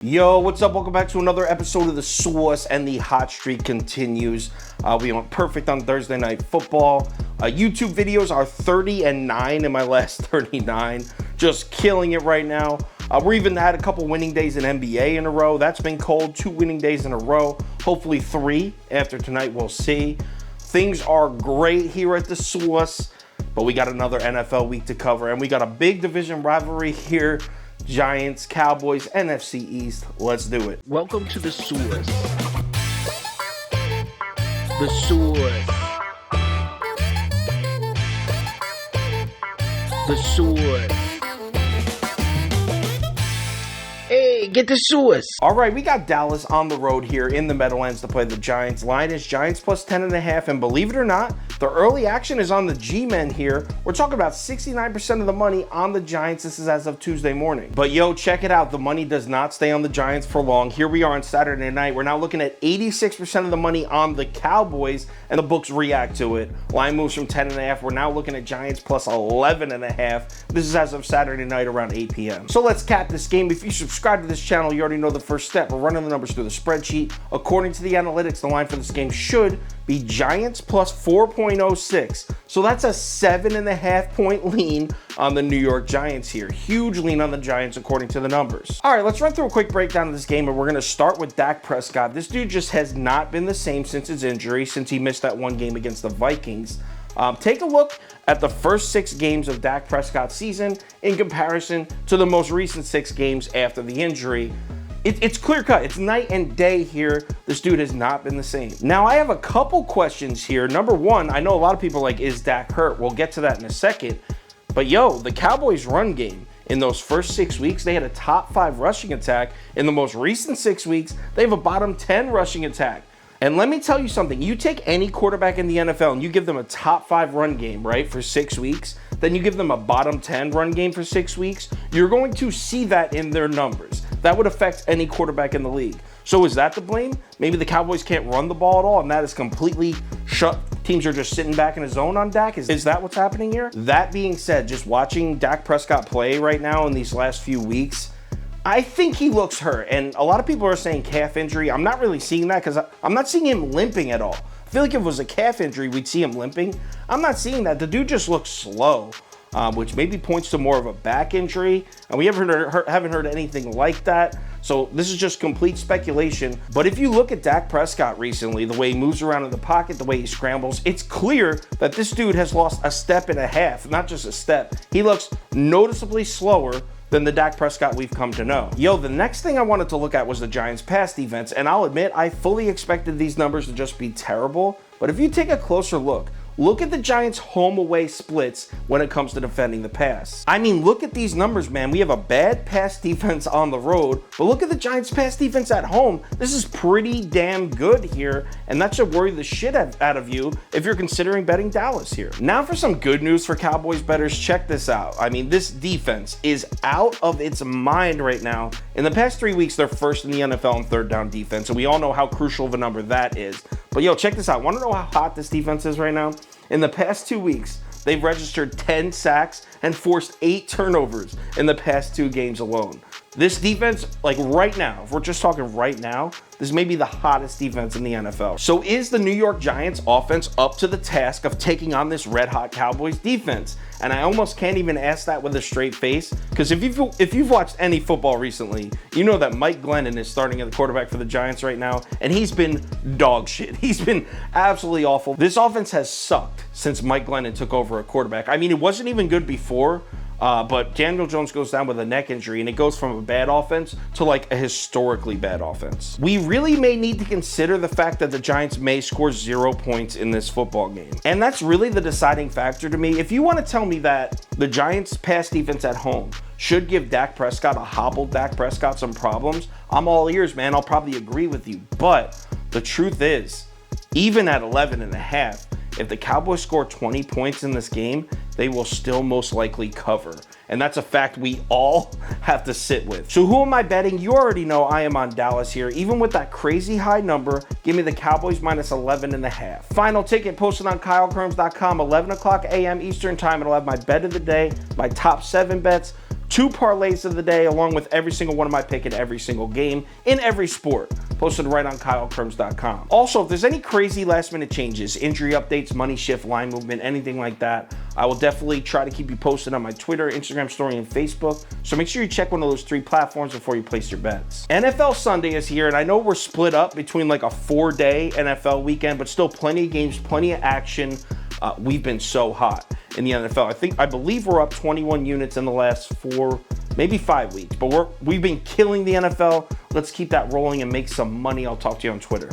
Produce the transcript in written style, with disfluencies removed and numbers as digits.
Yo, what's up? Welcome back to another episode of The Sauce, and the hot streak continues. We went perfect on Thursday Night Football. YouTube videos are 30-9 in my last 39. Just killing it right now. We even had a couple winning days in NBA in a row. That's been cold. 2 winning days in a row. Hopefully 3 after tonight. We'll see. Things are great here at The Sauce, but we got another NFL week to cover, and we got a big division rivalry here. Giants, Cowboys, NFC East. Let's do it. Welcome to The Sauce. The Sauce. The Sauce. Hey, get the sauce. All right, we got Dallas on the road here in the Meadowlands to play the Giants. Line is Giants plus 10.5, and believe it or not, the early action is on the G-men here. We're talking about 69% of the money on the Giants. This is as of Tuesday morning. But yo, check it out. The money does not stay on the Giants for long. Here we are on Saturday night. We're now looking at 86% of the money on the Cowboys, and the books react to it. Line moves from 10.5. We're now looking at Giants plus 11.5. This is as of Saturday night around 8 p.m. So let's cap this game. If you subscribe to this channel, you already know the first step. We're running the numbers through the spreadsheet. According to the analytics, the line for this game should be Giants plus 4.06. So that's a 7.5 point lean on the New York Giants here. Huge lean on the Giants according to the numbers. All right, let's run through a quick breakdown of this game, and we're going to start with Dak Prescott. This dude just has not been the same since his injury, since he missed that one game against the Vikings. Take a look at the first 6 games of Dak Prescott's season in comparison to the most recent 6 games after the injury. It's clear cut. It's night and day here. This dude has not been the same. Now, I have a couple questions here. Number one, I know a lot of people are like, is Dak hurt? We'll get to that in a second. But yo, the Cowboys run game in those first 6 weeks, they had a top 5 rushing attack. In the most recent 6 weeks, they have a bottom 10 rushing attack. And let me tell you something, you take any quarterback in the NFL and you give them a top 5 run game, right, for 6 weeks, then you give them a bottom 10 run game for 6 weeks, you're going to see that in their numbers. That would affect any quarterback in the league. So is that the blame? Maybe the Cowboys can't run the ball at all and that is completely shut. Teams are just sitting back in a zone on Dak. Is that what's happening here? That being said, just watching Dak Prescott play right now in these last few weeks, I think he looks hurt, and a lot of people are saying calf injury. I'm not really seeing that because I'm not seeing him limping at all. I feel like if it was a calf injury, we'd see him limping. I'm not seeing that. The dude just looks slow, which maybe points to more of a back injury, and we haven't heard anything like that. So this is just complete speculation. But if you look at Dak Prescott recently, the way he moves around in the pocket, the way he scrambles, it's clear that this dude has lost a step and a half, not just a step. He looks noticeably slower than the Dak Prescott we've come to know. Yo, the next thing I wanted to look at was the Giants' pass defense, and I'll admit, I fully expected these numbers to just be terrible, but if you take a closer look at the Giants' home-away splits when it comes to defending the pass. I mean, look at these numbers, man. We have a bad pass defense on the road, but look at the Giants' pass defense at home. This is pretty damn good here, and that should worry the shit out of you if you're considering betting Dallas here. Now for some good news for Cowboys bettors, check this out. I mean, this defense is out of its mind right now. In the past 3 weeks, they're first in the NFL in third down defense, and we all know how crucial of a number that is. But yo, check this out. Want to know how hot this defense is right now? In the past 2 weeks, they've registered 10 sacks and forced 8 turnovers in the past 2 games alone. This defense, like right now, if we're just talking right now, this may be the hottest defense in the NFL. So is the New York Giants offense up to the task of taking on this red-hot Cowboys defense? And I almost can't even ask that with a straight face, because if you've watched any football recently, you know that Mike Glennon is starting at the quarterback for the Giants right now, and he's been dog shit. He's been absolutely awful. This offense has sucked since Mike Glennon took over a quarterback. I mean, it wasn't even good before, but Daniel Jones goes down with a neck injury, and it goes from a bad offense to like a historically bad offense. We really may need to consider the fact that the Giants may score 0 points in this football game. And that's really the deciding factor to me. If you want to tell me that the Giants' pass defense at home should give Dak Prescott, a hobbled Dak Prescott, some problems, I'm all ears, man. I'll probably agree with you. But the truth is, even at 11.5, if the Cowboys score 20 points in this game, they will still most likely cover. And that's a fact we all have to sit with. So who am I betting? You already know I am on Dallas here. Even with that crazy high number, give me the Cowboys minus 11.5. Final ticket posted on KyleKirms.com, 11 o'clock a.m. Eastern time. It'll have my bet of the day, my top 7 bets, 2 parlays of the day, along with every single one of my pick in every single game in every sport, posted right on KyleKirms.com. Also, if there's any crazy last minute changes, injury updates, money shift, line movement, anything like that, I will definitely try to keep you posted on my Twitter, Instagram story, and Facebook. So make sure you check one of those 3 platforms before you place your bets. NFL Sunday is here, and I know we're split up between like a 4-day NFL weekend, but still plenty of games, plenty of action. We've been so hot in the NFL. I believe we're up 21 units in the last 4, maybe 5 weeks, but we've been killing the NFL. Let's keep that rolling and make some money. I'll talk to you on Twitter.